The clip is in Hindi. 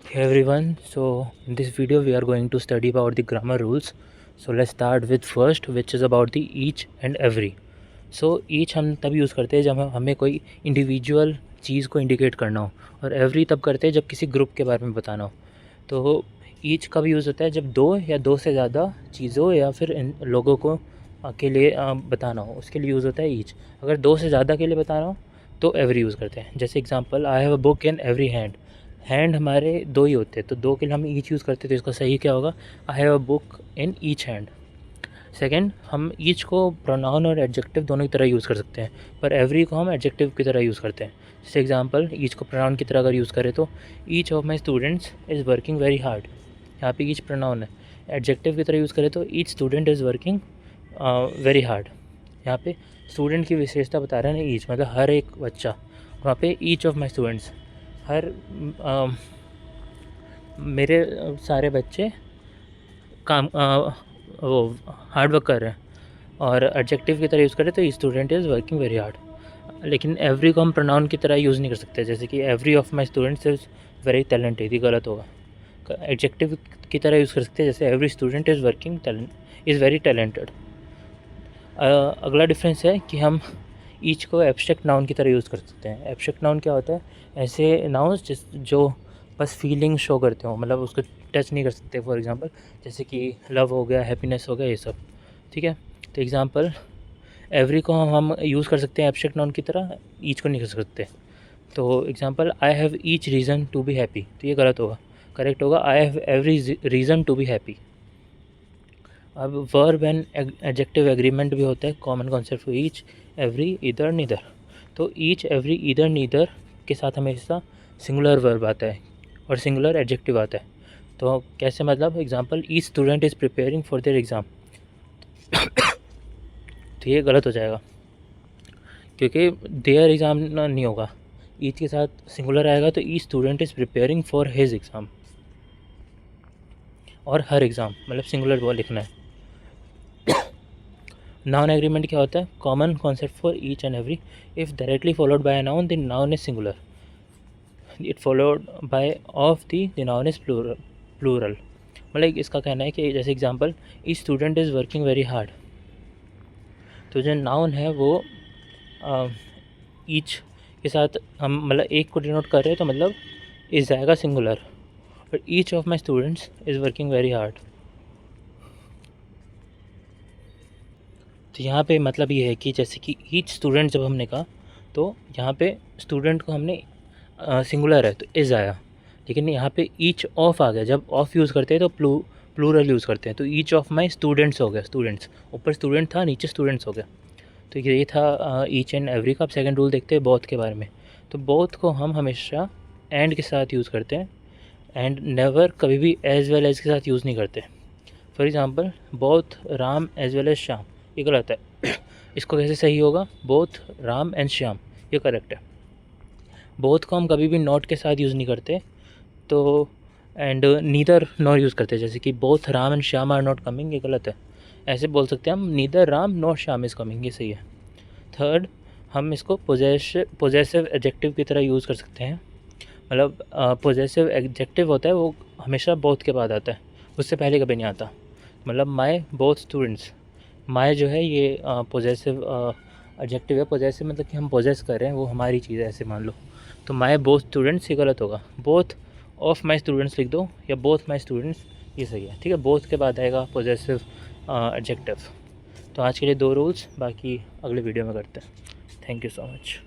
Hey everyone, so in this video we are going to study about the grammar rules. So let's start with first, which is about the each and every. So each हम तब यूज़ करते हैं जब हमें कोई इंडिविजुअल चीज़ को इंडिकेट करना हो, और एवरी तब करते हैं जब किसी ग्रुप के बारे में बताना हो। तो ईच कब यूज़ होता है जब दो या दो से ज़्यादा चीज़ों या फिर इन लोगों को के लिए बताना हो, उसके लिए यूज़ होता है ईच। अगर दो से ज़्यादा के लिए बताना हो तो एवरी यूज़ करते हैं। जैसे example, I have a book in every hand. Hand हमारे दो ही होते हैं, तो दो के लिए हम ईच यूज़ करते हैं, तो इसका सही क्या होगा, I have a book in each hand. Second, हम ईच को प्रोनाउन और एडजेक्टिव दोनों की तरह यूज़ कर सकते हैं, पर एवरी को हम एडजेक्टिव की तरह यूज़ करते हैं। जैसे एग्जांपल, ईच को प्रोनाउन की तरह अगर यूज़ करें तो each of my students is working very hard. यहाँ पे ईच प्रोनाउन है। एडजेक्टिव की तरह यूज़ करें तो each student is working very hard. यहाँ पे स्टूडेंट की विशेषता बता रहे हैं ना ईच, मतलब हर एक बच्चा। वहाँ पे ईच ऑफ माई स्टूडेंट्स, हर मेरे सारे बच्चे काम वो हार्ड वर्क कर रहे हैं। और एडजेक्टिव की तरह यूज़ करें तो student is working very hard. लेकिन एवरी को हम प्रोनाउन की तरह यूज़ नहीं कर सकते, जैसे कि every of my students is very talented, ये गलत होगा। एडजेक्टिव की तरह यूज़ कर सकते हैं, जैसे every student is working is very talented. अगला डिफरेंस है कि हम ईच को एब्स्ट्रैक्ट नाउन की तरह यूज़ कर सकते हैं। एब्स्ट्रैक्ट नाउन क्या होता है, ऐसे नाउन्स जो बस फीलिंग शो करते हो, मतलब उसको टच नहीं कर सकते। फॉर एग्जांपल, जैसे कि लव हो गया, हैप्पीनेस हो गया, ये सब। ठीक है, तो एग्जांपल, एवरी को हम यूज़ कर सकते हैं एब्स्ट्रैक्ट नाउन की तरह, ईच को नहीं कर सकते। तो example, I have each reason to be happy, तो ये गलत होगा। करेक्ट होगा, I have every reason to be happy. अब वर्ब एंड एडजेक्टिव एग्रीमेंट भी होता है, common concept for each, every, either, neither. तो ईच, एवरी, इधर, नीदर के साथ हमेशा सिंगुलर वर्ब आता है और सिंगुलर एडजेक्टिव आता है। तो कैसे, मतलब example, each student is preparing for their exam. तो ये गलत हो जाएगा, क्योंकि देयर एग्ज़ाम नहीं होगा, ईच के साथ सिंगुलर आएगा, तो each student is preparing for his exam. और हर एग्ज़ाम मतलब सिंगुलर वो लिखना है। नाउन एग्रीमेंट क्या होता है, common concept for each and every. If directly followed by a noun, the noun is singular. It followed by of the noun is plural. मतलब इसका कहना है कि जैसे example, each student is working very hard. तो जो नाउन है वो ईच के साथ हम मतलब एक को डिनोट कर रहे हैं, तो मतलब इस जाएगा सिंगुलर। और each of my students is working very hard, तो यहाँ पे मतलब ये है कि जैसे कि ईच स्टूडेंट जब हमने कहा, तो यहाँ पे स्टूडेंट को हमने सिंगुलर है तो इज़ आया, लेकिन यहाँ पे ईच ऑफ आ गया। जब ऑफ यूज़ करते हैं तो प्लूरल यूज़ करते हैं, तो ईच ऑफ माई स्टूडेंट्स हो गया, स्टूडेंट्स, ऊपर स्टूडेंट था, नीचे स्टूडेंट्स हो गया। तो ये था ईच एंड एवरी का। अब सेकंड रूल देखते हैं बोथ के बारे में। तो बोथ को हम हमेशा एंड के साथ यूज़ करते हैं, एंड नेवर कभी भी एज वेल एज के साथ यूज़ नहीं करते। For example, both Ram as well as Shyam, ये गलत है। इसको कैसे सही होगा, बोथ राम एंड श्याम, ये करेक्ट है। बोथ को हम कभी भी नॉट के साथ यूज़ नहीं करते, तो एंड नीदर नॉर यूज़ करते हैं, जैसे कि both Ram and Shyam are not coming, ये गलत है। ऐसे बोल सकते हैं हम, neither Ram nor Shyam is coming, ये सही है। थर्ड, हम इसको पोजेसिव एडजेक्टिव की तरह यूज़ कर सकते हैं। मतलब पोजेसिव एडजेक्टिव होता है वो हमेशा बोथ के बाद आता है, उससे पहले कभी नहीं आता। मतलब माय बोथ स्टूडेंट्स, माय जो है ये पोजेसिव एडजेक्टिव है। पोजेसिव मतलब कि हम पोजेस कर रहे हैं, वो हमारी चीज़ है, ऐसे मान लो। तो माय बोथ स्टूडेंट्स ये गलत होगा, बोथ ऑफ माय स्टूडेंट्स लिख दो, या बोथ माय स्टूडेंट्स, ये सही है। ठीक है, बोथ के बाद आएगा पोजेसिव एडजेक्टिव। तो आज के लिए 2 रूल्स, बाकी अगले वीडियो में करते हैं। Thank you so much.